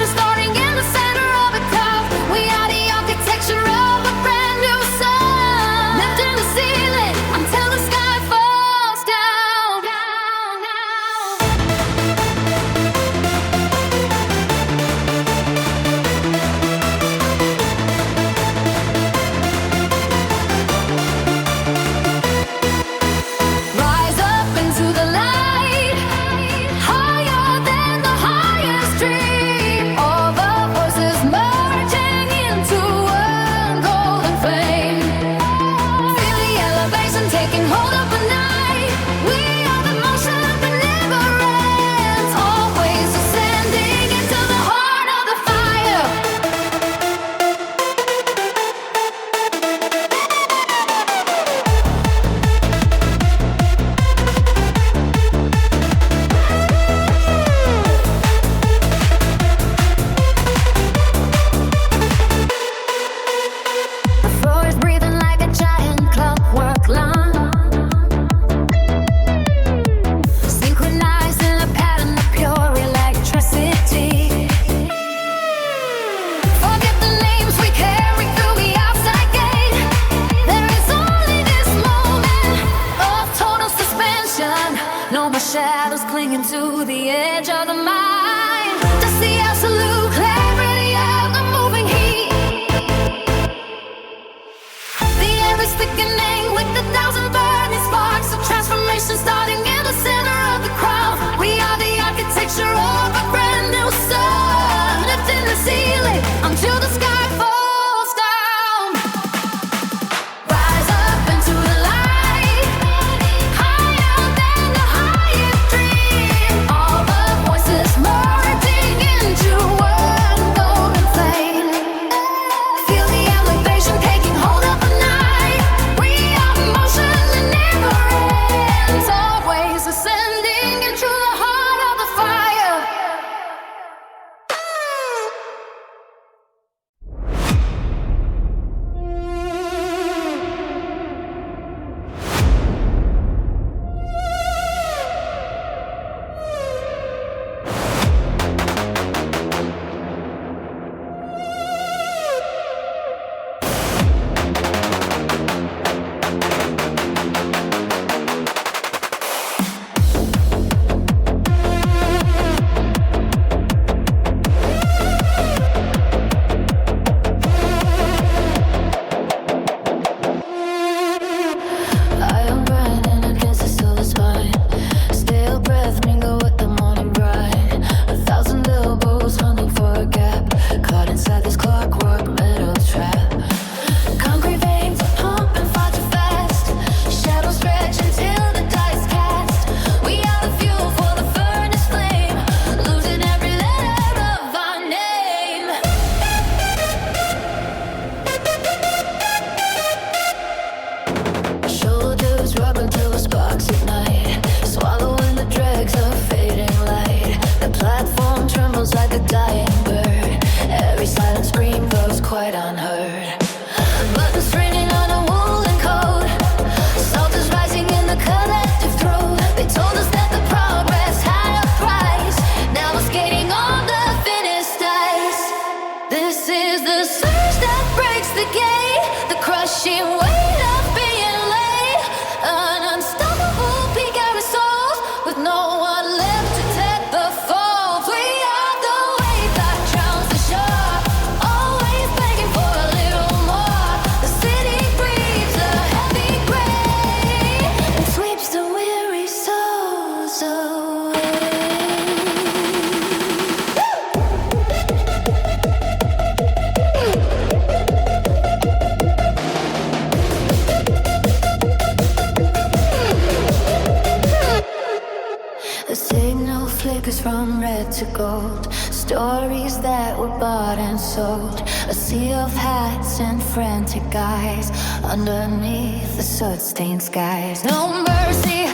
to gold. Stories that were bought and sold. A sea of hats and frantic eyes underneath the soot-stained skies. No mercy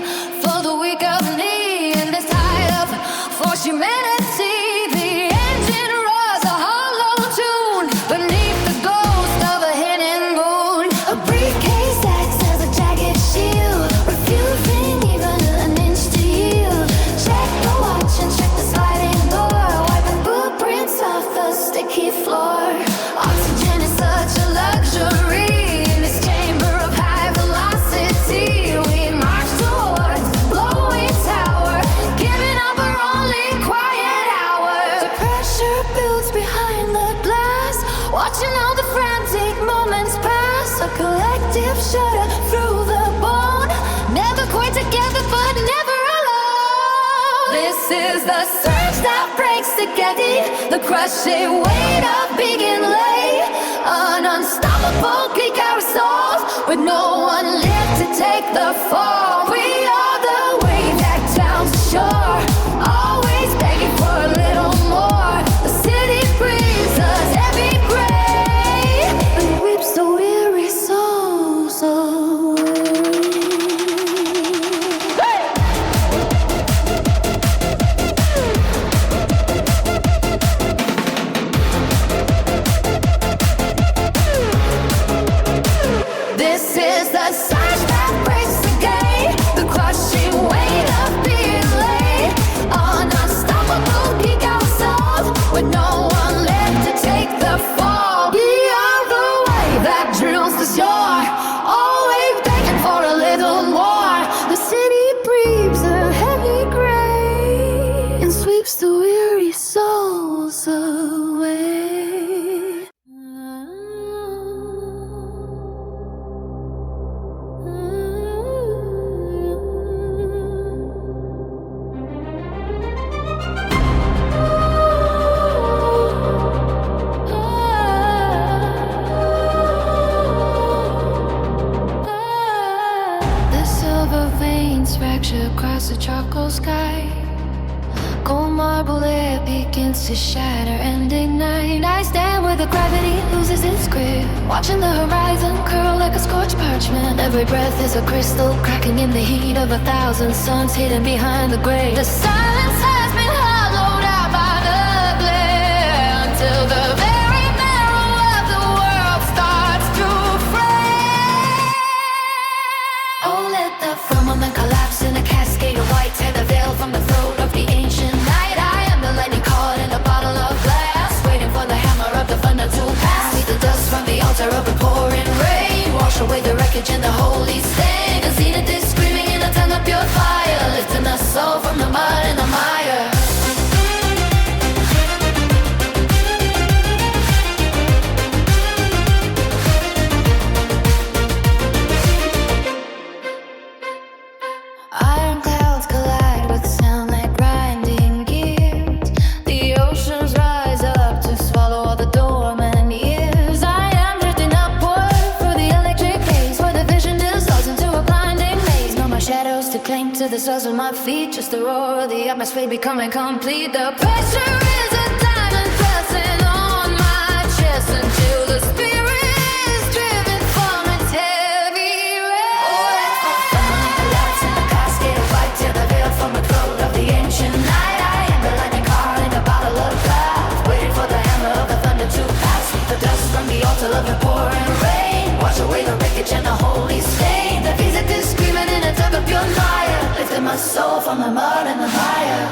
for the weak of knee in this tide of forced humanity. The engine roars a hollow tune beneath the ghost of a hidden moon. A briefcase acts as a jagged shield, refusing even an inch to yield. Check the watch and check the sliding door, wiping footprints off the sticky floor. Oxygen is such a luxury in this chamber of high velocity. We march towards blowing tower, giving up our only quiet hour. The pressure builds behind the glass, watching all the frantic moments pass. A collective shudder through the bone, never quite together but never alone. This is the surge that breaks the getting, the crushing weight of being lay. An unstoppable geek our souls, with no one left to take the fall. We are the wave that drowns the shore, always begging for a little more. The city breathes us heavy gray, and weeps the weary souls away. This is the surge that breaks the gate, the crushing weight of being late. An unstoppable geek our souls, with no one left to take the fall. We are the wave that drills the shore, always begging for a little more. The city breathes a heavy gray and sweeps the weary souls away. The silver veins fracture across the charcoal sky. Gold marble air begins to shatter and ignite. I stand where the gravity loses its grip, watching the horizon curl like a scorched parchment. Every breath is a crystal cracking in the heat of 1,000 suns hidden behind the gray. The silence has been hollowed out by the glare, until the very marrow of the world starts to fray. Oh, let the firmament collapse in a cascade of white, tear the veil from the throat of the ancient night. I am the lightning caught in a bottle of glass, waiting for the hammer of the thunder to pass. See the dust from the altar of the pouring rain, wash away the wreckage and the holy stain. A zenith is screaming in a tongue of pure fire, lifting us soul from the mud and the mire. Iron clouds collide with sound like grinding gears. The oceans rise up to swallow all the dormant years. I am drifting upward through the electric haze, where the vision dissolves into a blinding maze. No more shadows to cling to the soles of my feet, just the roar of the atmosphere becoming complete. The pressure is a diamond pressing on my chest, until the spirit is driven from its heavy rest. Collapse in the cascade of white, tear the veil from the throat of the ancient night. I am the lightning caught in a bottle of glass, waiting for the hammer of the thunder to pass. Sweep the dust from the altar of the pouring rain, wash away the wreckage and the holy stain. The music is screaming in a tug of pure fire, lifting my soul from the mud and the mire.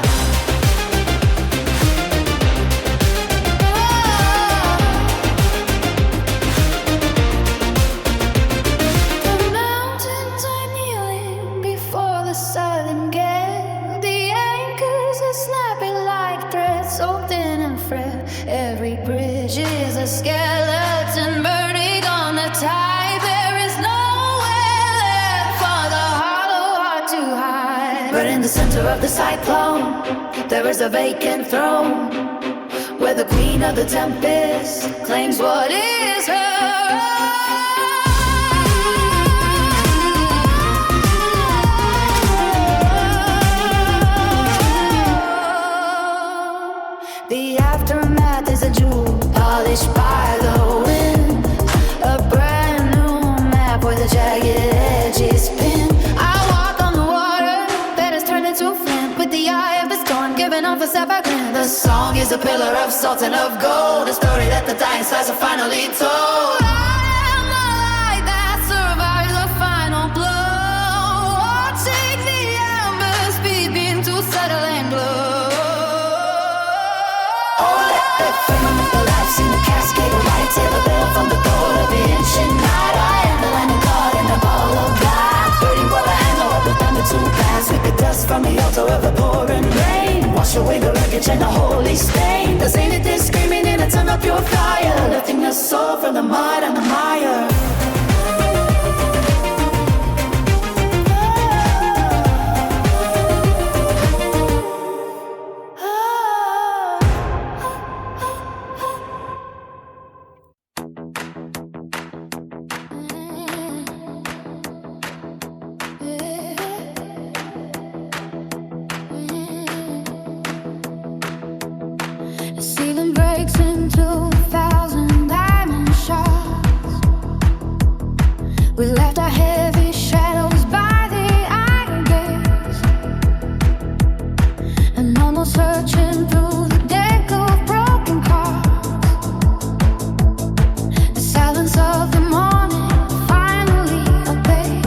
The mountains are kneeling before the southern gale. The anchors are snapping like threads soaked in and fret. Every bridge is a skeleton burning on the tide. There is nowhere left for the hollow heart to hide. But in the center of the cyclone, there is a vacant throne, where the queen of the tempest claims what is her own. polished by the wind. A brand new map with the jagged edges pinned. I walk on the water that has turned into flint, with the eye of the storm giving off a sapphire glint. The song is a pillar of salt and of gold, a story that the dying skies have finally told. In the cascade of light, tear the veil from the gold of ancient night. I am the lightning caught in a ball of light, waiting for the handle of the thunder to pass. With the dust from the altar of the pouring rain, wash away the wreckage and the holy stain. The zenith is screaming in a ton of pure fire, lifting the soul from the mud and the mire. We left our heavy shadows by the iron gates, and almost searching through the deck of broken cars. The silence of the morning finally obeyed.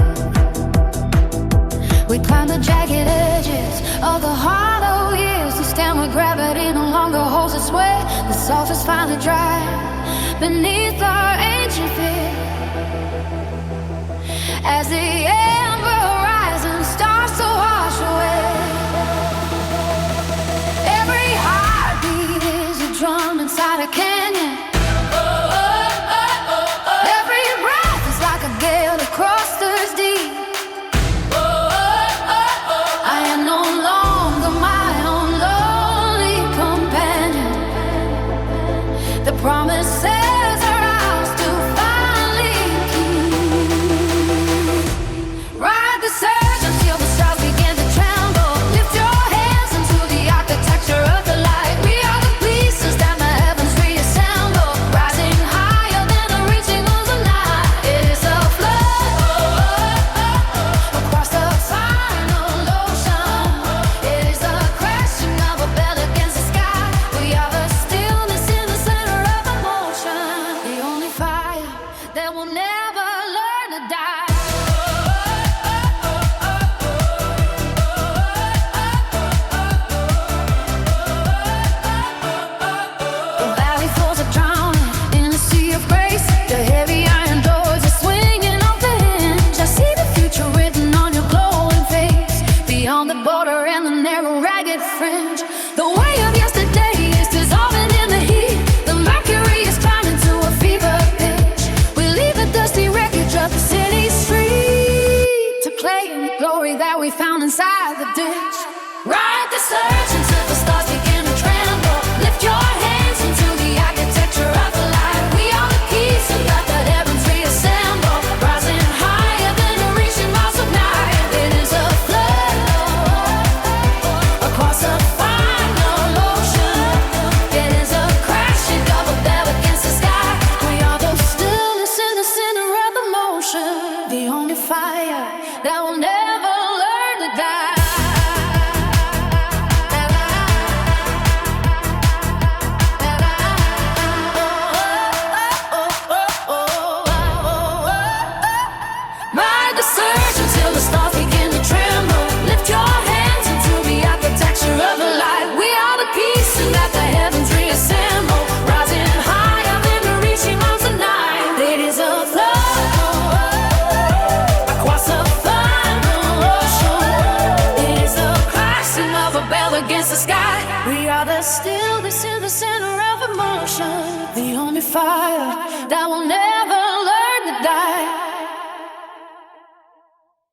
We climbed the jagged edges of the hollow years to stand where gravity no longer holds its weight. The salt is finally dry beneath our ancient fear. As the amber horizon starts to wash away, every heartbeat is a drum inside a canyon. Every breath is like a gale across Thursday. I am no longer my own lonely companion. The promises are ours to finally keep. Ride the surge until the stars begin to tremble. Lift your hands into the architecture of the light. We are the pieces that the heavens reassemble, rising higher than the reaching of the night. It is a flood across the final ocean. It is the crashing of a bell against the sky. We are the stillness in the center of emotion, the only fire that will never learn to die. The valley floors are drowning in a sea of grace. The heavy iron doors are swinging off the hinge. I see the future written on your glowing face, beyond the border and the narrow ragged fringe. The way of yesterday is dissolving in the heat. The mercury is climbing to a fever pitch. We leave the dusty wreckage of the city street to claim the glory that we found inside the ditch. Ride the surge until the stars begin to tremble. Lift your hands into the architecture of the light. We are the keys and let the heavens reassemble, rising higher than the reaching miles of night. It is a flood across a final ocean. It is a crashing of a bell against the sky. We are the stillness in the center of the motion, the only fire that will never learn to die. Ride the surge until the stars begin to tremble. Lift your hands into the architecture of the light. We are the peace and let the heavens reassemble, rising higher than the reaching miles of night. It is a flood across a final ocean. It is the crashing of a bell against the sky. We are the stillness in the center of emotion, the only fire that will never